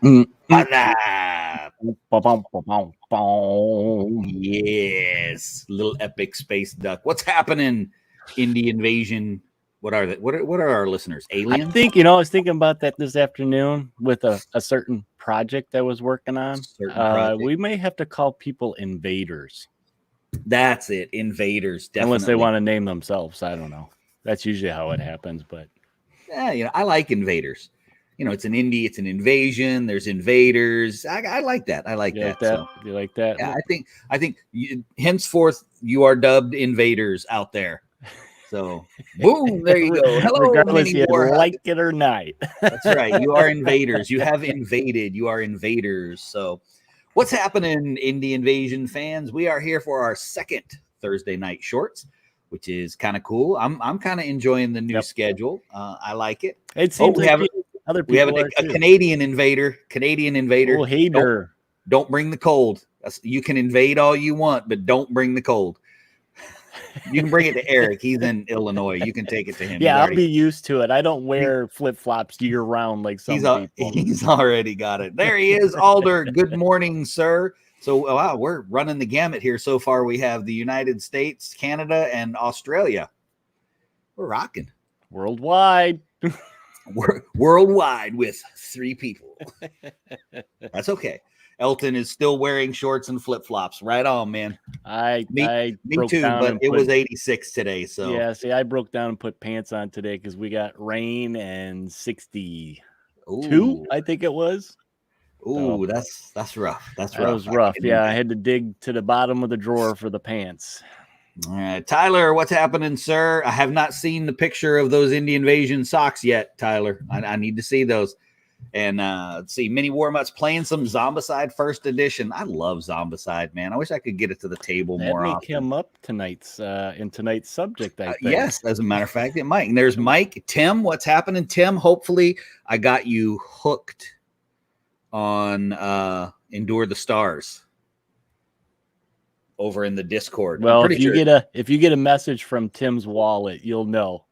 Mm, mm, Alive. ba-bum, ba-bum, bum. Yes, little epic space duck. What's happening? Indie invasion. What are that? What are our listeners? I Aliens? think, I was thinking about that this afternoon with a certain project I was working on. Certain project. We may have to call people invaders That's it. Invaders, unless they definitely. want to name themselves. I don't know. That's usually how it happens, but Yeah, I like invaders. It's an indie. It's an invasion. There's invaders. I like that. I like you like that. that? So You like that? yeah, I think henceforth you are dubbed invaders out there. So boom, there you go. Hello, Regardless mini you warhug. like it or not. That's right. You are invaders. You have invaded. You are invaders. So, what's happening, Indie Invasion fans? We are here for our second Thursday night shorts, which is kind of cool. I'm kind of enjoying the new Yep. schedule. I like it. It Oh, seems like other we have people are a too. Canadian invader. Canadian Oh, invader. Don't hater. don't bring the cold. You can invade all you want, but don't bring the cold. You can bring it to Eric. He's in Illinois. You can take it to him. Yeah, I'll be used to it. I don't he- wear flip flops year round like He's some people. he's already got it. There he is, Alder. Good morning, sir. So wow, we're running the gamut here. So far, we have the United States, Canada, and Australia. We're rocking. Worldwide. We're worldwide with 3 people. That's okay. Elton is still wearing shorts and flip flops. Right on, man. I Me broke too. down But and it put was 86 today. So yeah. See, I broke down and put pants on today because we got rain and 62. ooh, I think it was. So that's rough. That's that rough. was I rough. can't Yeah, I imagine. had to dig to the bottom of the drawer for the pants. All right, Tyler, what's happening, sir? I have not seen the picture of those Indian Invasion socks yet, Tyler. I need to see those. And let's see, Mini Warmuts playing some Zombicide First Edition. I love Zombicide, man. I wish I could get it to the table That more may often. come up in tonight's subject, I think. Yes, as a matter of fact, it might. And there's Mike. Tim, what's happening, Tim? Hopefully, I got you hooked on Endure the Stars over in the Discord. Well, I'm pretty sure. if you get a message from Tim's wallet, you'll know.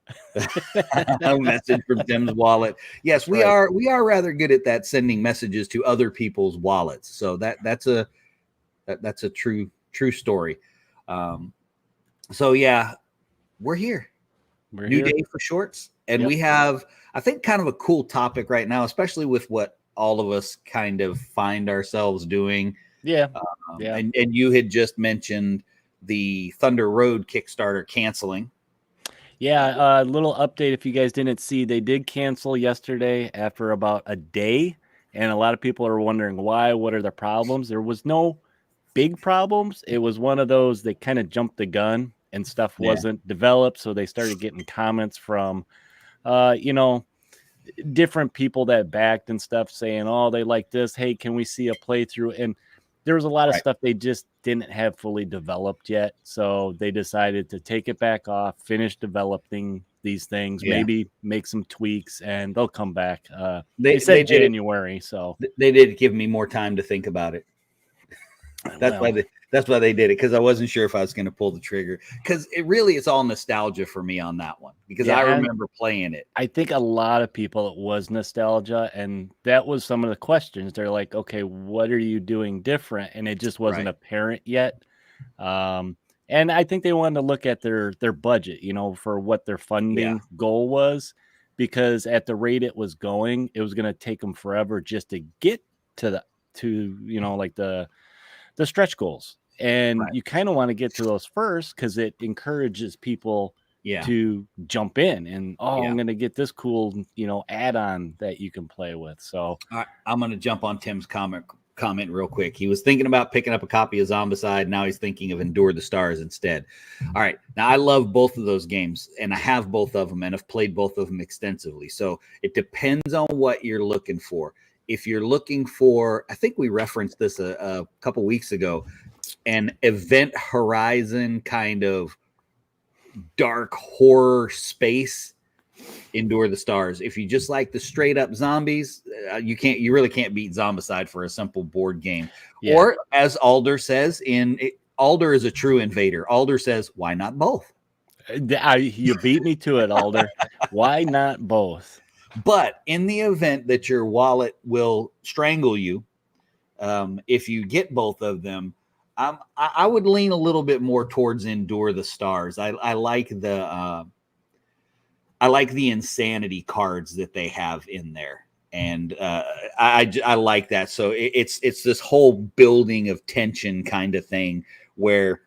A message from Tim's wallet. Yes, we are rather good at that, sending messages to other people's wallets. So that's a true story. So yeah, we're here. We're New here. day for shorts, and Yep. we have, I think, kind of a cool topic right now, especially with what all of us kind of find ourselves doing. Yeah. And you had just mentioned the Thunder Road Kickstarter canceling. Yeah, a little update if you guys didn't see, they did cancel yesterday after about a day, and a lot of people are wondering why, what are the problems? There was no big problems. It was one of those they kind of jumped the gun and stuff wasn't developed, so they started getting comments from different people that backed and stuff saying, "Oh, they like this. Hey, can we see a playthrough?" And there was a lot of stuff they just didn't have fully developed yet. So they decided to take it back off, finish developing these things, maybe make some tweaks, and they'll come back. They said January, so they did give me more time to think about it. That's why they did it, because I wasn't sure if I was going to pull the trigger, because it's all nostalgia for me on that one, because I remember playing it. I think a lot of people, it was nostalgia, and that was some of the questions. They're like, okay, what are you doing different? And it just wasn't apparent yet. And I think they wanted to look at their budget, for what their funding goal was, because at the rate it was going, it was going to take them forever just to get to the stretch goals. And you kind of want to get to those first, because it encourages people to jump in and I'm going to get this cool, add-on that you can play with. So I'm going to jump on Tim's comment real quick. He was thinking about picking up a copy of Zombicide. Now he's thinking of Endure the Stars instead. All right. Now I love both of those games, and I have both of them, and have played both of them extensively. So it depends on what you're looking for. If you're looking for, I think we referenced this a couple weeks ago, an Event Horizon kind of dark horror space, Endure the Stars. If you just like the straight up zombies, you really can't beat Zombicide for a simple board game. Yeah. Or as Alder says, Alder is a true invader. Alder says, why not both? You beat me to it, Alder. Why not both? But in the event that your wallet will strangle you, if you get both of them, I would lean a little bit more towards Endure the Stars. I like the insanity cards that they have in there, and I like that. So it's this whole building of tension kind of thing where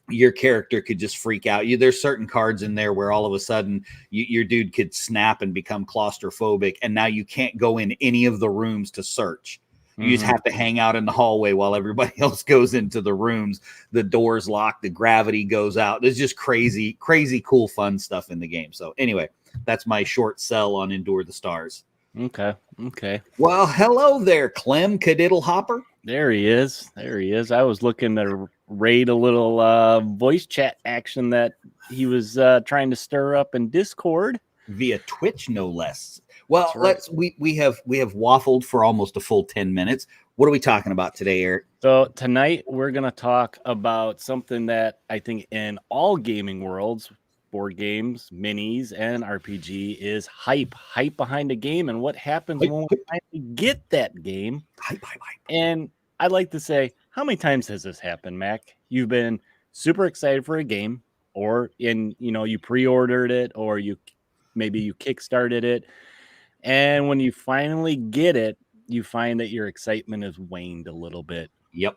your character could just freak out. There's certain cards in there where all of a sudden your dude could snap and become claustrophobic, and now you can't go in any of the rooms to search. You just have to hang out in the hallway while everybody else goes into the rooms. The doors lock, the gravity goes out. There's just crazy, cool, fun stuff in the game. So anyway, that's my short sell on Endure the Stars. Okay. Well, hello there, Clem Cadiddle Hopper. There he is. I was looking to raid a little voice chat action that he was trying to stir up in Discord via Twitch, no less. Well, we have waffled for almost a full 10 minutes. What are we talking about today, Eric? So tonight we're going to talk about something that I think in all gaming worlds, board games, minis, and RPG is hype behind a game and what happens when we finally get that game. Hype. And I'd like to say, how many times has this happened, Mac? You've been super excited for a game, or you pre-ordered it, or maybe you kickstarted it. And when you finally get it, you find that your excitement has waned a little bit. Yep.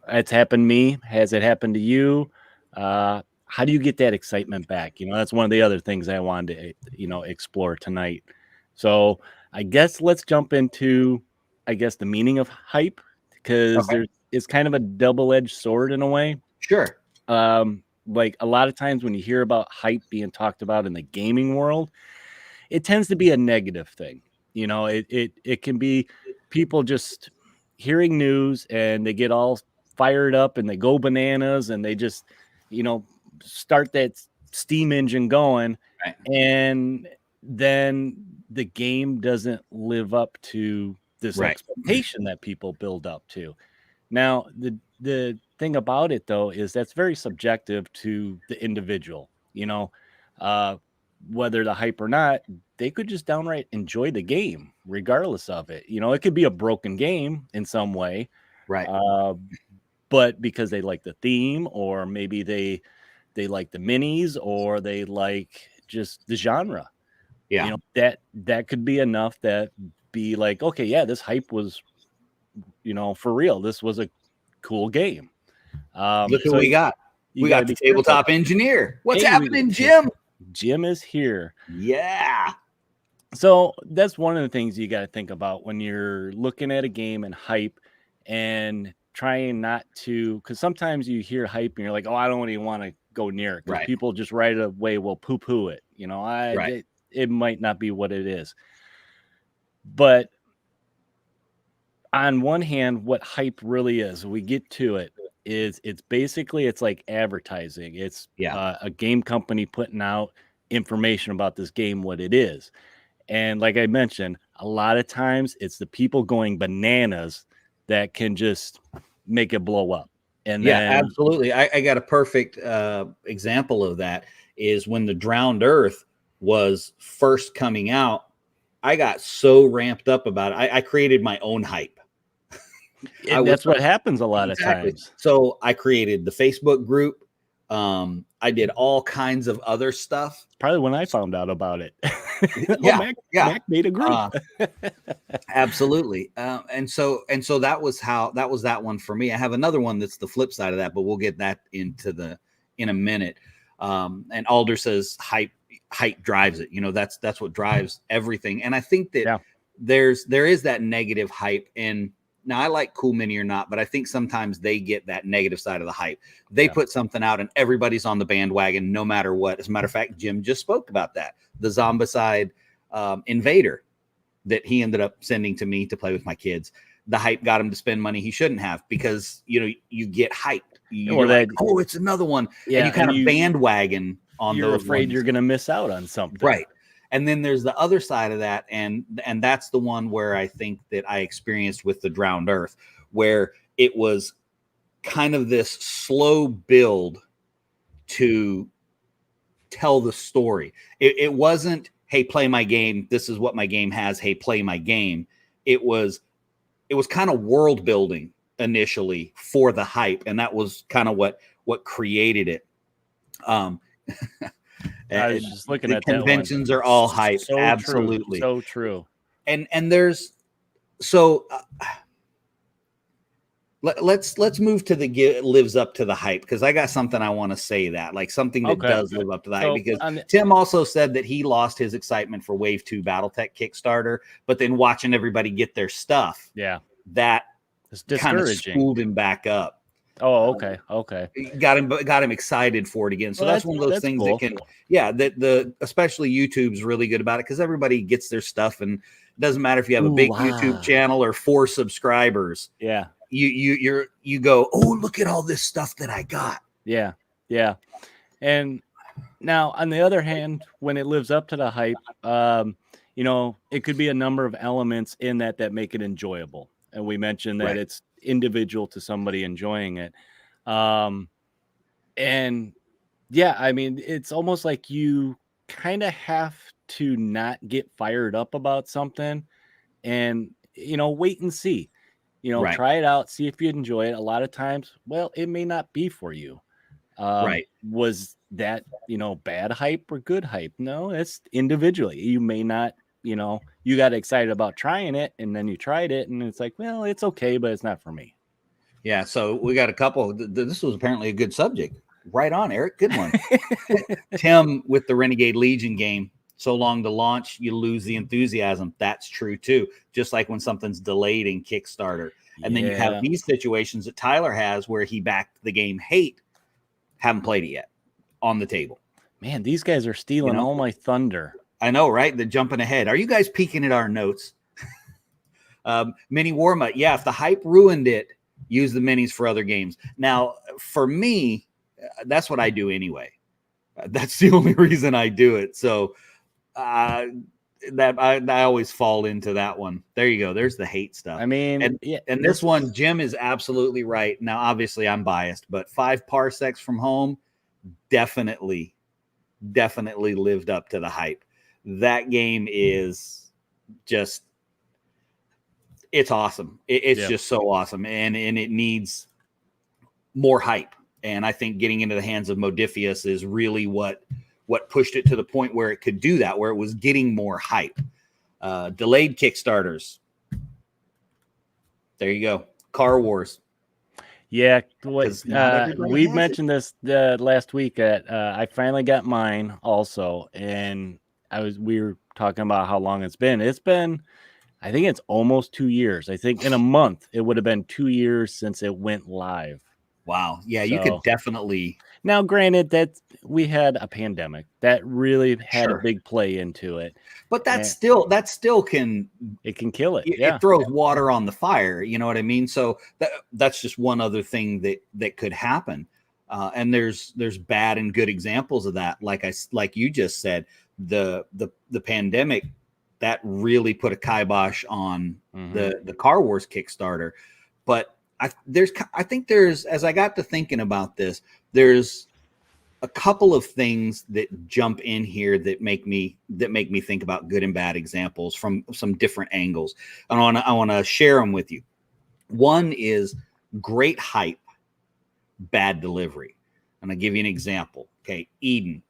It's happened to me. Has it happened to you? How do you get that excitement back? That's one of the other things I wanted to, explore tonight. So I guess let's jump into, the meaning of hype, because it's kind of a double-edged sword in a way. Sure. Like a lot of times when you hear about hype being talked about in the gaming world, it tends to be a negative thing. It can be people just hearing news and they get all fired up and they go bananas and they just, start that steam engine going. Right. And then the game doesn't live up to this expectation that people build up to. Now, the thing about it, though, is that's very subjective to the individual. Whether the hype or not, they could just downright enjoy the game regardless of it. It could be a broken game in some way, right? But because they like the theme, or maybe they like the minis, or they like just the genre. Yeah, that could be enough that be like, okay, yeah, this hype was, for real. This was a cool game. Look who we got. We got the tabletop engineer. What's happening, Jim? Jim is here. Yeah. So that's one of the things you got to think about when you're looking at a game and hype, and trying not to, because sometimes you hear hype and you're like, oh, I don't even want to go near it, because people just right away will poo-poo it. It might not be what it is. But on one hand, what hype really is, we get to it, is it's like advertising. It's a game company putting out information about this game, what it is. And like I mentioned, a lot of times it's the people going bananas that can just make it blow up. And absolutely. I got a perfect example of that is when the Drowned Earth was first coming out. I got so ramped up about it. I created my own hype. That's what happens a lot of times. So I created the Facebook group. I did all kinds of other stuff. Probably when I found out about it. Mac made a group. Absolutely. And so that was that one for me. I have another one that's the flip side of that, but we'll get that in a minute. And Alder says hype drives it. That's what drives everything. And I think that there is that negative hype. And now I like Cool Mini or not, but I think sometimes they get that negative side of the hype. They put something out and everybody's on the bandwagon no matter what. As a matter of fact, Jim just spoke about that. The Zombicide Invader that he ended up sending to me to play with my kids. The hype got him to spend money he shouldn't have, because you get hyped. You're like, oh, it's another one. And you kind of bandwagon on you're those afraid ones. You're going to miss out on something. Right. And then there's the other side of that. And that's the one where I think that I experienced with the Drowned Earth, where it was kind of this slow build to tell the story. It wasn't, hey, play my game. This is what my game has. Hey, play my game. It was kind of world building initially for the hype, and that was kind of what created it. I was just looking at conventions that one. are all hype. So Absolutely. True. So true. And there's let's move to the lives up to the hype, because I got something I want to say that, like something that does live up to the hype, because Tim also said that he lost his excitement for Wave 2 BattleTech Kickstarter, but then watching everybody get their stuff, that kind of spooled him back up. Oh, okay. Got him excited for it again. So that's one of those things cool. That can, that especially YouTube's really good about it, because everybody gets their stuff, and it doesn't matter if you have a big YouTube channel or 4 subscribers. Yeah. You go, oh, look at all this stuff that I got. Yeah. And now on the other hand, when it lives up to the hype, it could be a number of elements in that make it enjoyable. And we mentioned that it's individual to somebody enjoying it. I mean, it's almost like you kind of have to not get fired up about something and, wait and see. Try it out, see if you enjoy it. A lot of times, well, it may not be for you. Was that, bad hype or good hype? No, it's individually. You may not, you got excited about trying it, and then you tried it, and it's like, well, it's okay, but it's not for me. Yeah. So we got a couple. This was apparently a good subject. Right on, Eric. Good one. Tim with the Renegade Legion game. So long to launch, you lose the enthusiasm. That's true too. Just like when something's delayed in Kickstarter. And then you have these situations that Tyler has where he backed the game hate, haven't played it yet, on the table. Man, these guys are stealing all my thunder. I know, right? They're jumping ahead. Are you guys peeking at our notes? Mini Warma. Yeah, if the hype ruined it, use the minis for other games. Now, for me, that's what I do anyway. That's the only reason I do it. So that I always fall into that one. There you go. There's the hate stuff. I mean, and this one, Jim is absolutely right. Now, obviously, I'm biased, but 5 parsecs from home definitely lived up to the hype. That game is just, it's awesome. It's just so awesome, and it needs more hype. And I think getting into the hands of Modiphius is really what pushed it to the point where it could do that, where it was getting more hype. Delayed Kickstarters. There you go. Car Wars. Yeah, we mentioned this last week. I finally got mine also, and we were talking about how long it's been. It's been, I think it's almost 2 years. I think in a month it would have been 2 years since it went live. Wow. Yeah, you could definitely. Now, granted that we had a pandemic that really had a big play into it, but that still can kill it. It throws water on the fire. You know what I mean? So that's just one other thing that could happen. And there's bad and good examples of that. Like you just said, the pandemic that really put a kibosh on the Car Wars Kickstarter. But I think there's, as I got to thinking about this, there's a couple of things that jump in here that make me think about good and bad examples from some different angles. I want to share them with you. One is great hype, bad delivery. And I'll give you an example. Okay, Eden.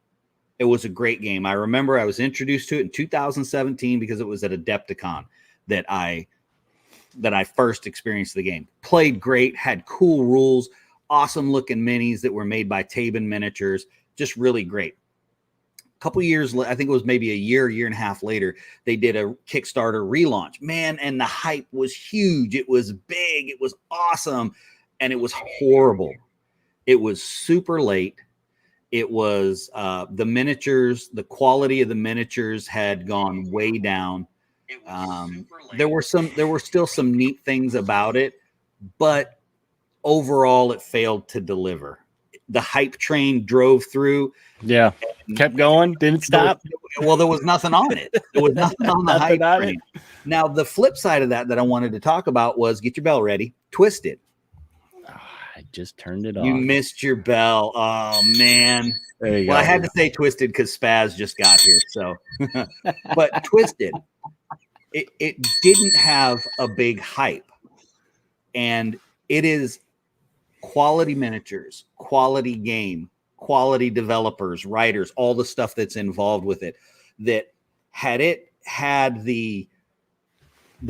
It was a great game. I remember I was introduced to it in 2017 because it was at Adepticon that I first experienced the game. Played great, had cool rules, awesome looking minis that were made by Tabin Miniatures, just really great. A couple years, I think it was maybe a year and a half later, they did a Kickstarter relaunch. Man, and the hype was huge. It was big, it was awesome, and it was horrible. It was super late. It was the miniatures, the quality of the miniatures had gone way down. There were still some neat things about it, but overall it failed to deliver. The hype train drove through. Yeah. Kept going. Didn't stop. There was nothing on it. There was nothing on the hype train. Now, the flip side of that I wanted to talk about was, get your bell ready, Twisted. I just turned it You off. missed your bell. Oh man. There you Well, go. I had to say Twisted because Spaz just got here. So, but Twisted, it didn't have a big hype, and it is quality miniatures, quality game, quality developers, writers, all the stuff that's involved with it. That had it had the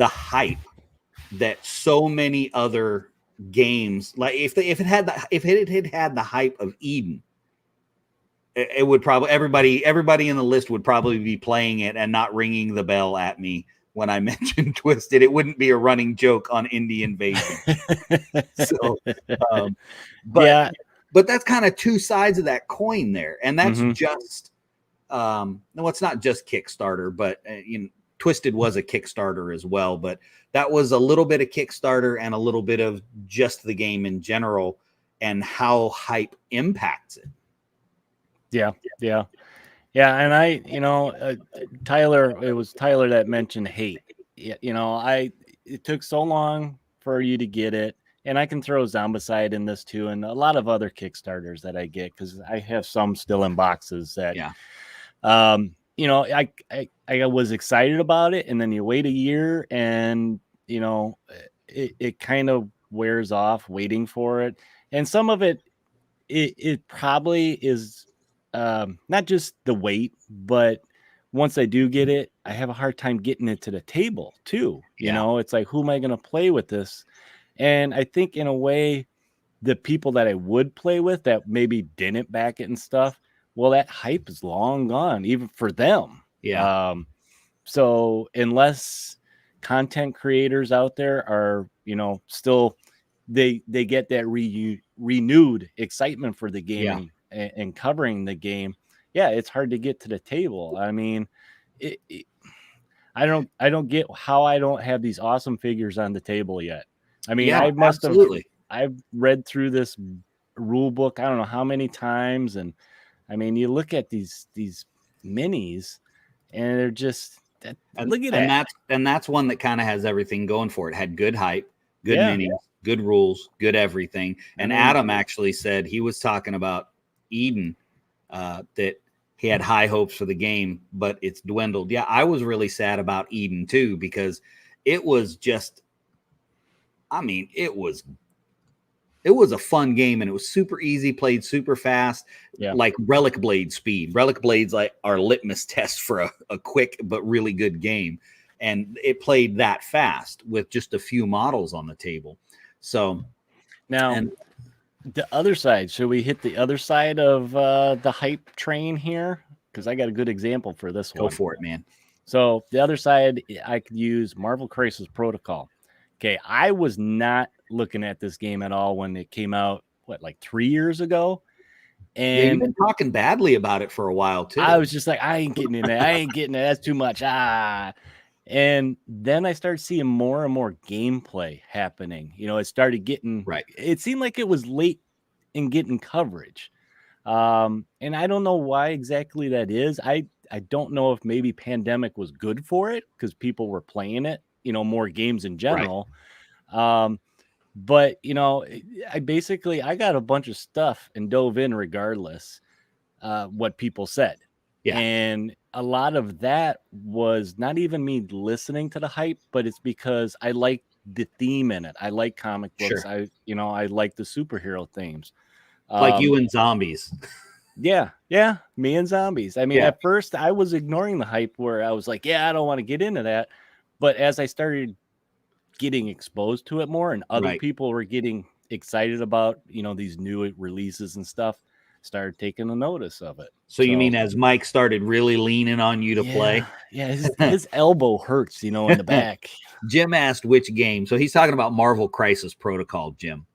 hype that so many other games, like if it had the hype of Eden, it would probably everybody in the list would probably be playing it and not ringing the bell at me when I mentioned Twisted. It wouldn't be a running joke on Indie Invasion. So, but that's kind of two sides of that coin there, and that's just no, it's not just Kickstarter, but Twisted was a Kickstarter as well, but that was a little bit of Kickstarter and a little bit of just the game in general and how hype impacts it. Yeah. And Tyler, it was Tyler that mentioned hate. It took so long for you to get it. And I can throw Zombicide in this too, and a lot of other Kickstarters that I get, because I have some still in boxes that, I was excited about it, and then you wait a year, and it kind of wears off waiting for it, and some of it probably is not just the wait, but once I do get it, I have a hard time getting it to the table too. It's like, who am I going to play with this? And I think in a way, the people that I would play with that maybe didn't back it and stuff, well, that hype is long gone, even for them. Yeah. So unless content creators out there are, still they get that renewed excitement for the game and covering the game, it's hard to get to the table. I mean, I don't get how I don't have these awesome figures on the table yet. I mean, I've read through this rule book I don't know how many times, and I mean, you look at these minis, and they're just look at that. And that's one that kind of has everything going for it. Had good hype, good minis, good rules, good everything. And Adam actually said he was talking about Eden, that he had high hopes for the game, but it's dwindled. Yeah, I was really sad about Eden too, because it was just, it was a fun game, and it was super easy, played super fast, like Relic Blade speed. Relic Blades like our litmus test for a quick but really good game, and it played that fast with just a few models on the table. So now, the other side, should we hit the other side of the hype train here? Because I got a good example for this one. Go for it, man. So the other side, I could use Marvel Crisis Protocol. Okay, I was not looking at this game at all when it came out, like 3 years ago. And you've been talking badly about it for a while too. I was just like, I ain't getting in there. I ain't getting it. That's too much. And then I started seeing more and more gameplay happening. It started getting It seemed like it was late in getting coverage. And I don't know why exactly that is. I don't know if maybe pandemic was good for it because people were playing it, more games in general. But I got a bunch of stuff and dove in regardless what people said. And a lot of that was not even me listening to the hype, but it's because I like the theme in it. I like comic books. I like the superhero themes. Like you and zombies. Yeah, me and zombies. I mean, at first I was ignoring the hype where I was like, I don't want to get into that. But as I started getting exposed to it more, and other people were getting excited about, these new releases and stuff, started taking a notice of it. So you mean as Mike started really leaning on you to play? Yeah, his elbow hurts, in the back. Jim asked which game. So he's talking about Marvel Crisis Protocol, Jim.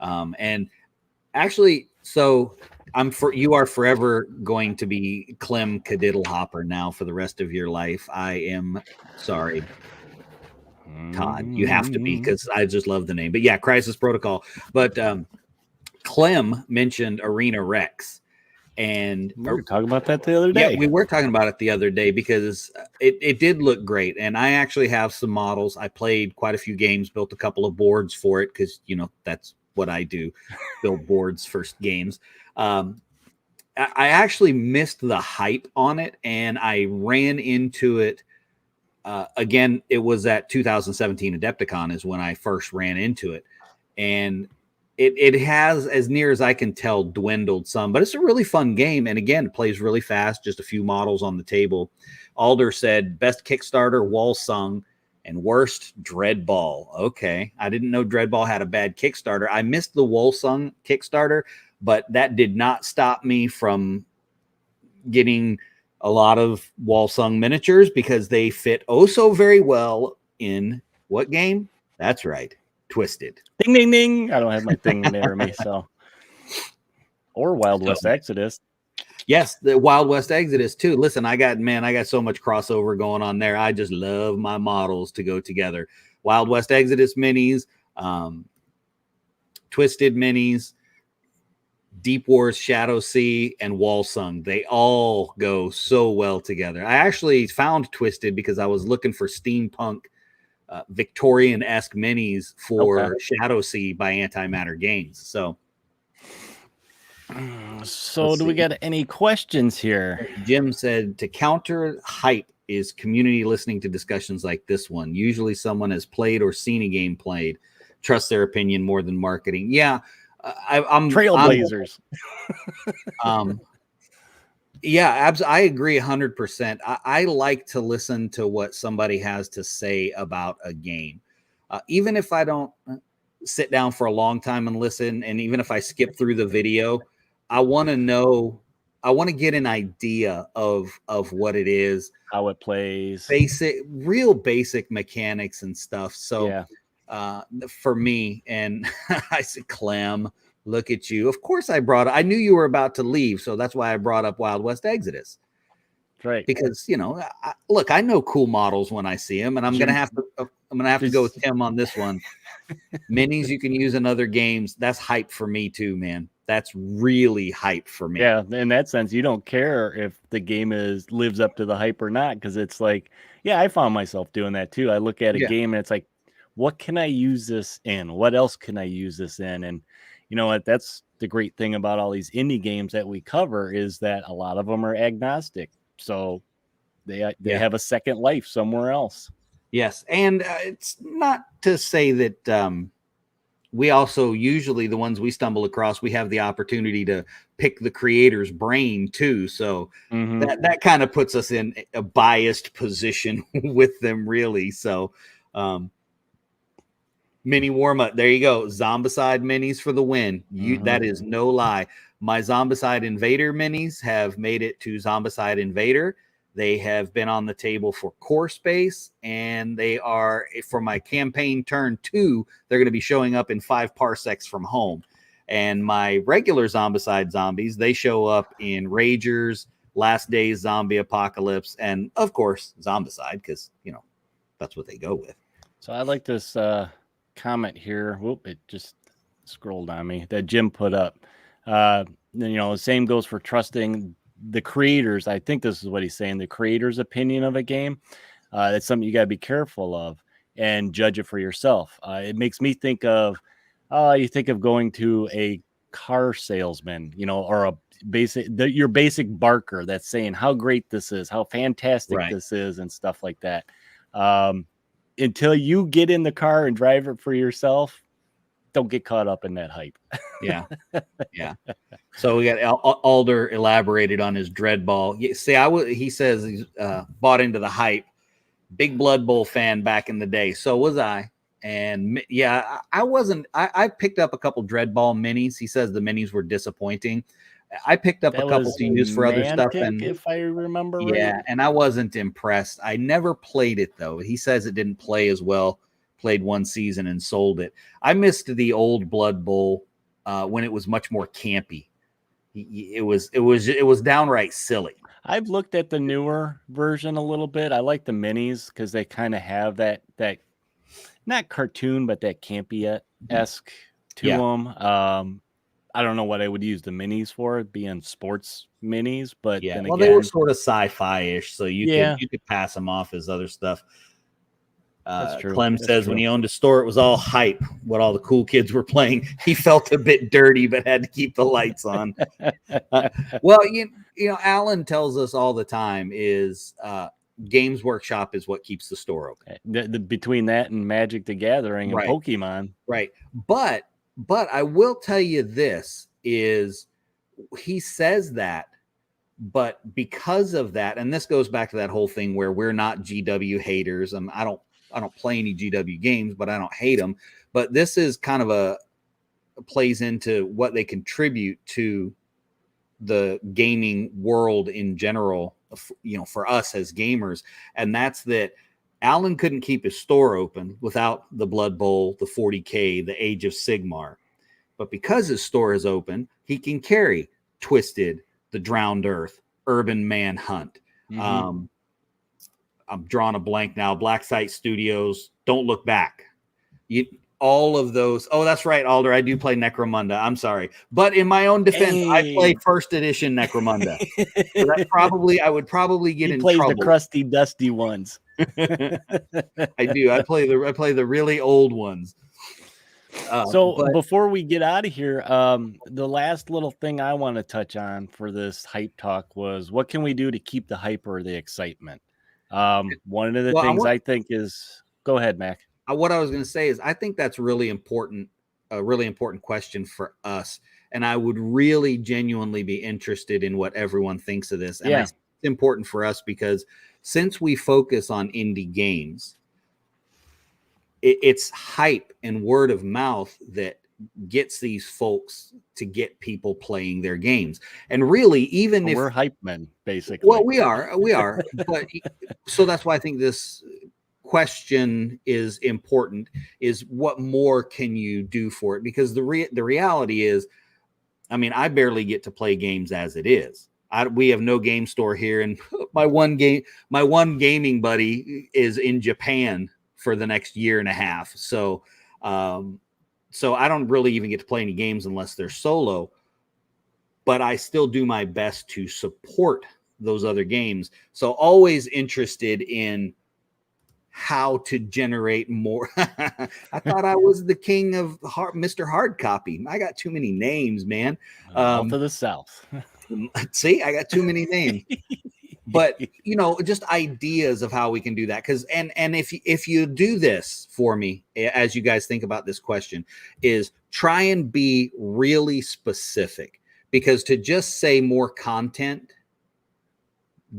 And actually, so you are forever going to be Clem Cadiddlehopper now for the rest of your life. I am sorry, Todd. You have to be, because I just love the name. But yeah, Crisis Protocol. But Clem mentioned Arena Rex. And we were talking about that the other day. Yeah, we were talking about it the other day because it did look great. And I actually have some models. I played quite a few games, built a couple of boards for it because, that's what I do, build boards for games. I actually missed the hype on it, and I ran into it. Again, it was at 2017 Adepticon is when I first ran into it. And it has, as near as I can tell, dwindled some, but it's a really fun game. And again, it plays really fast, just a few models on the table. Alder said, best Kickstarter, Walsung, and worst, Dreadball. Okay. I didn't know Dreadball had a bad Kickstarter. I missed the Walsung Kickstarter, but that did not stop me from getting a lot of Walsung miniatures because they fit oh so very well in what game? That's right, Twisted. Ding, ding, ding. I don't have my thing near me, so. Or Wild West Exodus. Yes, the Wild West Exodus too. Listen, I got so much crossover going on there. I just love my models to go together. Wild West Exodus minis, Twisted minis, Deep Wars, Shadow Sea, and Walsung. They all go so well together. I actually found Twisted because I was looking for steampunk Victorian-esque minis for Shadow Sea by Antimatter Games. So do we got any questions here? Jim said, to counter hype is community listening to discussions like this one. Usually someone has played or seen a game played. Trust their opinion more than marketing. Yeah. I'm Trailblazers. Yeah, I agree 100%. I like to listen to what somebody has to say about a game. Even if I don't sit down for a long time and listen, and even if I skip through the video, I want to know, I want to get an idea of what it is, how it plays, real basic mechanics and stuff. So yeah. For me, and I said, Clem, look at you. Of course I knew you were about to leave. So that's why I brought up Wild West Exodus. Right. Because, I know cool models when I see them, and I'm going to have to go with Tim on this one. Minis you can use in other games. That's hype for me too, man. That's really hype for me. Yeah. In that sense, you don't care if the game lives up to the hype or not. Cause it's like, yeah, I found myself doing that too. I look at a game and it's like, what can I use this in? What else can I use this in? And you know what? That's the great thing about all these indie games that we cover is that a lot of them are agnostic. So they have a second life somewhere else. Yes. And it's not to say that we also usually the ones we stumble across, we have the opportunity to pick the creator's brain too. So that kind of puts us in a biased position with them, really. So mini warm-up. There you go. Zombicide minis for the win. That is no lie. My Zombicide Invader minis have made it to Zombicide Invader. They have been on the table for Core Space, and they are, for my campaign turn 2, they're going to be showing up in 5 parsecs from home. And my regular Zombicide zombies, they show up in Ragers, Last Days Zombie Apocalypse, and of course Zombicide, because that's what they go with. So I like this comment here. Whoop, it just scrolled on me that Jim put up. The same goes for trusting the creators. I think this is what he's saying, the creator's opinion of a game. That's something you got to be careful of and judge it for yourself. It makes me think of you think of going to a car salesman, or your basic barker that's saying how great this is, how fantastic this is, and stuff like that. Until you get in the car and drive it for yourself, don't get caught up in that hype. Yeah. So we got Alder elaborated on his Dreadball. See, he says he's bought into the hype. Big Blood Bowl fan back in the day. So was I. And yeah, I wasn't. I picked up a couple Dreadball minis. He says the minis were disappointing. I picked up a couple to use for other stuff, and if I remember right. And I wasn't impressed. I never played it though. He says it didn't play as well. Played one season and sold it. I missed the old Blood Bowl when it was much more campy. It was downright silly. I've looked at the newer version a little bit. I like the minis because they kind of have that not cartoon, but that campy-esque to them. I don't know what I would use the minis for, being sports minis, but then again, they were sort of sci-fi-ish, so you could pass them off as other stuff. That's true. Clem That's says true. when he owned a store, it was all hype. What all the cool kids were playing. He felt a bit dirty, but had to keep the lights on. Well, you know, Alan tells us all the time is Games Workshop is what keeps the store open. Between that and Magic the Gathering and Right. Pokemon. Right. But I will tell you this is he says that, but because of that, and this goes back to that whole thing where we're not GW haters. I don't play any GW games, but I don't hate them. But this is kind of plays into what they contribute to the gaming world in general, you know, for us as gamers. And that's that Alan couldn't keep his store open without the Blood Bowl, the 40K, the Age of Sigmar. But because his store is open, he can carry Twisted, the Drowned Earth, Urban Manhunt. I'm drawing a blank now. Black Site Studios, Don't Look Back. All of those. Oh, that's right, Alder. I do play Necromunda. I'm sorry. But in my own defense, I play first edition Necromunda. So that I would probably get in trouble. He plays the crusty, dusty ones. I do. I play the really old ones. Before we get out of here, the last little thing I want to touch on for this hype talk was what can we do to keep the hype or the excitement? One of the things I think is, go ahead, Mac. What I was going to say is I think that's really important, a really important question for us. And I would really genuinely be interested in what everyone thinks of this. And it's important for us because since we focus on indie games, it's hype and word of mouth that gets these folks to get people playing their games. And really, even if we're hype men, basically. Well, we are. But so that's why I think this question is important, is what more can you do for it? Because the reality is, I mean, I barely get to play games as it is. We have no game store here, and my one gaming buddy is in Japan for the next year and a half. So so I don't really even get to play any games unless they're solo, but I still do my best to support those other games. So always interested in how to generate more. I thought I was the king of Mr. Hard Copy. I got too many names, man. All to the south. See, I got too many names. But you know, just ideas of how we can do that. Because and if you do this for me, as you guys think about this question, is try and be really specific, because to just say more content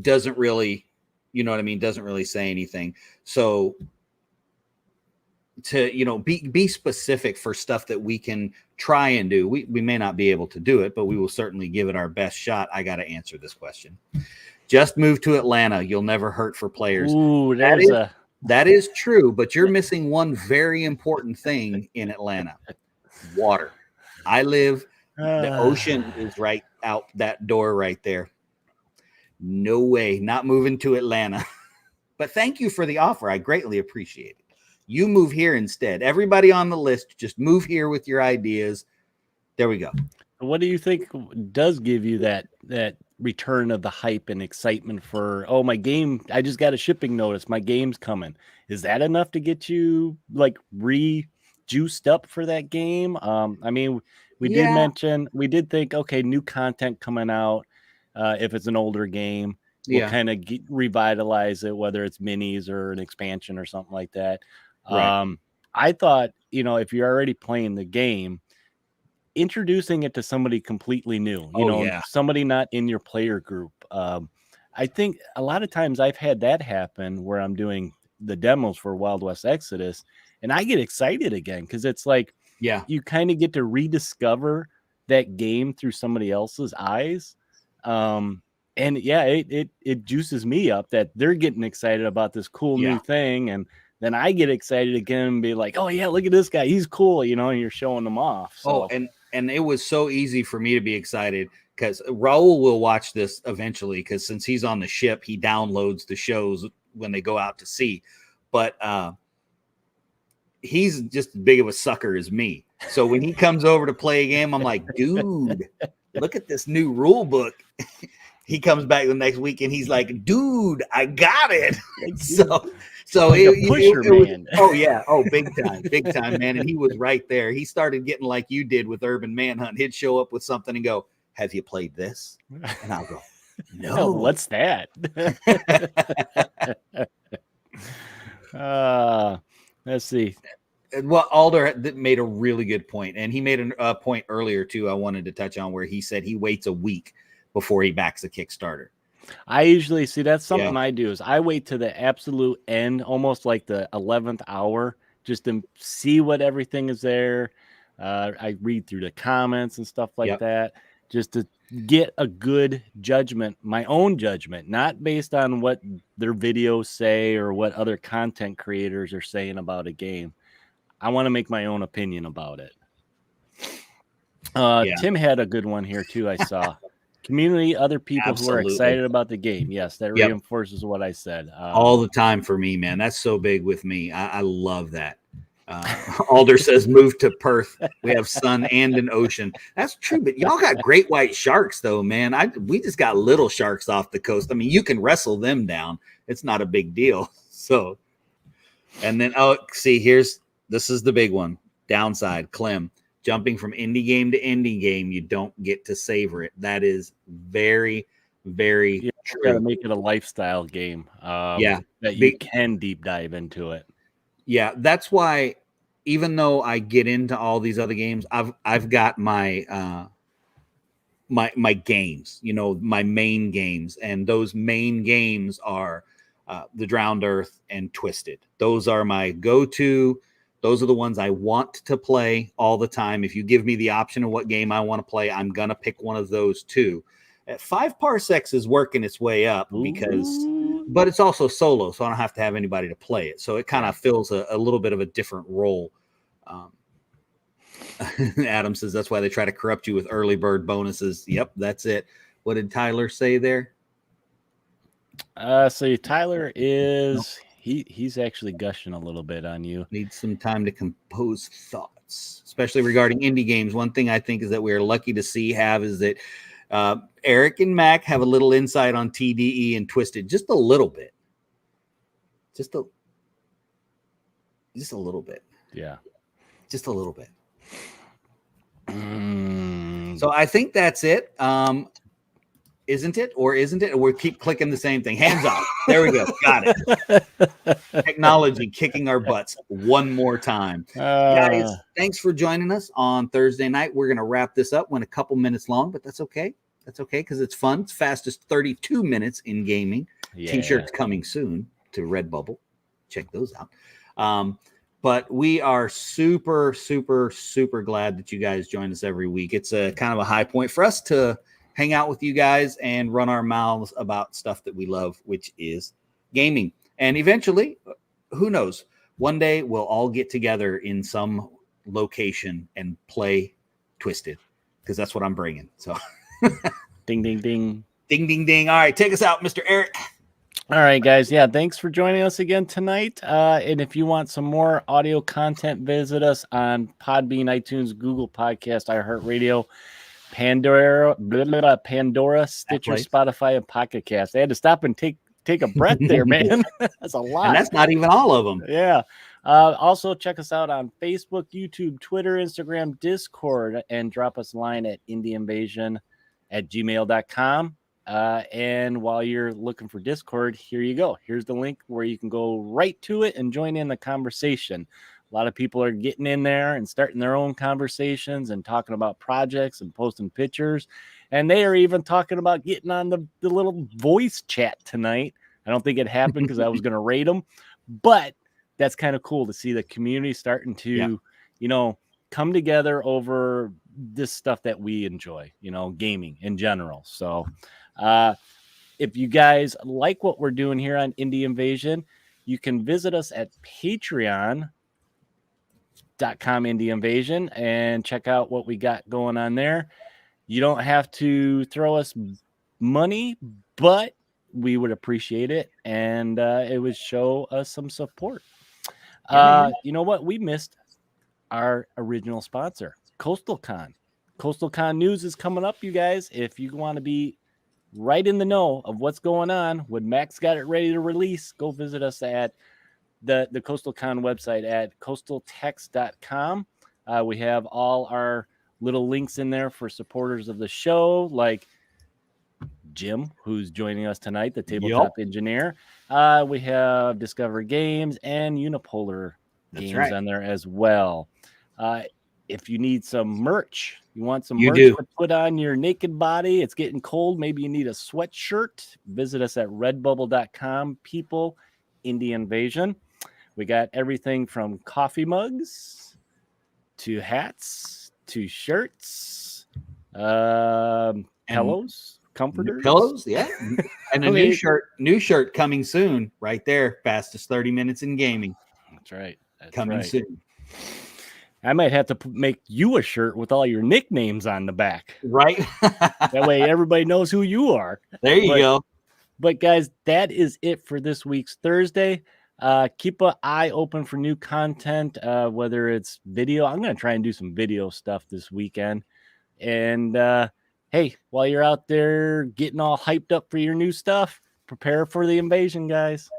doesn't really, you know what I mean, doesn't really say anything. So to, you know, be specific for stuff that we can try and do. We may not be able to do it, but we will certainly give it our best shot. I got to answer this question. Just move to Atlanta. You'll never hurt for players. Ooh, that is true, but you're missing one very important thing in Atlanta. Water. The ocean is right out that door right there. No way. Not moving to Atlanta. But thank you for the offer. I greatly appreciate it. You move here instead. Everybody on the list, just move here with your ideas. There we go. What do you think does give you that return of the hype and excitement for, oh, my game, I just got a shipping notice, my game's coming? Is that enough to get you like re-juiced up for that game? I mean, we did think, okay, new content coming out, if it's an older game, we'll kind of revitalize it, whether it's minis or an expansion or something like that. Right. I thought, you know, if you're already playing the game, introducing it to somebody completely new, somebody not in your player group. I think a lot of times I've had that happen where I'm doing the demos for Wild West Exodus and I get excited again because it's like, you kind of get to rediscover that game through somebody else's eyes. And it juices me up that they're getting excited about this cool new thing. And then I get excited again and be like, oh yeah, look at this guy. He's cool, you know, and you're showing them off. So. Oh, and it was so easy for me to be excited because Raul will watch this eventually because since he's on the ship, he downloads the shows when they go out to sea. But he's just as big of a sucker as me. So when he comes over to play a game, I'm like, dude, look at this new rule book. He comes back the next week and he's like, dude, I got it. So like it, a pusher it was, man. oh yeah, big time, man. And he was right there. He started getting like you did with Urban Manhunt. He'd show up with something and go, "Have you played this?" And I'll go, "No, what's that?" Let's see. Well, Alder made a really good point, and he made a point earlier too. I wanted to touch on where he said he waits a week before he backs a Kickstarter. I usually see that's something I do is I wait to the absolute end, almost like the 11th hour, just to see what everything is there. I read through the comments and stuff like that, just to get a good judgment, my own judgment, not based on what their videos say or what other content creators are saying about a game. I want to make my own opinion about it. Tim had a good one here too. I saw community, other people who are excited about the game. Yes, that reinforces what I said. All the time for me, man. That's so big with me. I love that. Alder says, move to Perth. We have sun and an ocean. That's true, but y'all got great white sharks, though, man. We just got little sharks off the coast. I mean, you can wrestle them down. It's not a big deal. So, and then, see, this is the big one. Downside, Clem. Jumping from indie game to indie game, you don't get to savor it. That is very, very true. You got to make it a lifestyle game. That you can deep dive into it. Yeah, that's why. Even though I get into all these other games, I've got my my games. You know, my main games, and those main games are The Drowned Earth and Twisted. Those are my go-to. Those are the ones I want to play all the time. If you give me the option of what game I want to play, I'm going to pick one of those two. 5 Parsecs is working its way up but it's also solo, so I don't have to have anybody to play it. So it kind of fills a little bit of a different role. Adam says that's why they try to corrupt you with early bird bonuses. Yep, that's it. What did Tyler say there? So Tyler is... He's actually gushing a little bit on you. Needs some time to compose thoughts, especially regarding indie games. One thing I think is that we are lucky to is that Eric and Mac have a little insight on TDE and Twisted, just a little bit, just a little bit. Yeah, just a little bit. So I think that's it. Isn't it? Or isn't it? We keep clicking the same thing. Hands off. There we go. Got it. Technology kicking our butts one more time. Guys, thanks for joining us on Thursday night. We're going to wrap this up. Went a couple minutes long, but that's okay. That's okay because it's fun. It's fastest 32 minutes in gaming. Yeah. T-shirts coming soon to Redbubble. Check those out. But we are super, super, super glad that you guys join us every week. It's a kind of a high point for us to hang out with you guys and run our mouths about stuff that we love, which is gaming. And eventually, who knows, one day we'll all get together in some location and play Twisted, because that's what I'm bringing. So ding, ding, ding. Ding, ding, ding. All right, take us out, Mr. Eric. All right, guys. Yeah, thanks for joining us again tonight. And if you want some more audio content, visit us on Podbean, iTunes, Google Podcast, iHeartRadio, Pandora, Stitcher, Spotify, and Pocket Cast. I had to stop and take a breath there, man. That's a lot. And that's not even all of them. Yeah. Also, check us out on Facebook, YouTube, Twitter, Instagram, Discord, and drop us a line at indieinvasion@gmail.com. And while you're looking for Discord, here you go. Here's the link where you can go right to it and join in the conversation. A lot of people are getting in there and starting their own conversations and talking about projects and posting pictures. And they are even talking about getting on the little voice chat tonight. I don't think it happened because I was going to rate them, but that's kind of cool to see the community starting to, come together over this stuff that we enjoy, gaming in general. So if you guys like what we're doing here on Indie Invasion, you can visit us at Patreon.com Indie Invasion and check out what we got going on there. You don't have to throw us money, but we would appreciate it, and it would show us some support. You know what? We missed our original sponsor, Coastal Con. Coastal Con news is coming up, you guys. If you want to be right in the know of what's going on when Max got it ready to release, go visit us at the Coastal Con website at coastaltext.com. We have all our little links in there for supporters of the show, like Jim, who's joining us tonight, the tabletop engineer. We have Discover Games and Unipolar Games on there as well. If you need some merch, you want some merch to put on your naked body, it's getting cold, maybe you need a sweatshirt, visit us at redbubble.com. People, Indie Invasion. We got everything from coffee mugs to hats to shirts, pillows, comforters, pillows, yeah, and a new shirt coming soon, right there. Fastest 30 minutes in gaming. That's right. That's coming soon. I might have to make you a shirt with all your nicknames on the back. Right. That way everybody knows who you are. There you go. But guys, that is it for this week's Thursday. Keep an eye open for new content, whether it's video. I'm going to try and do some video stuff this weekend. And hey, while you're out there getting all hyped up for your new stuff, prepare for the invasion, guys.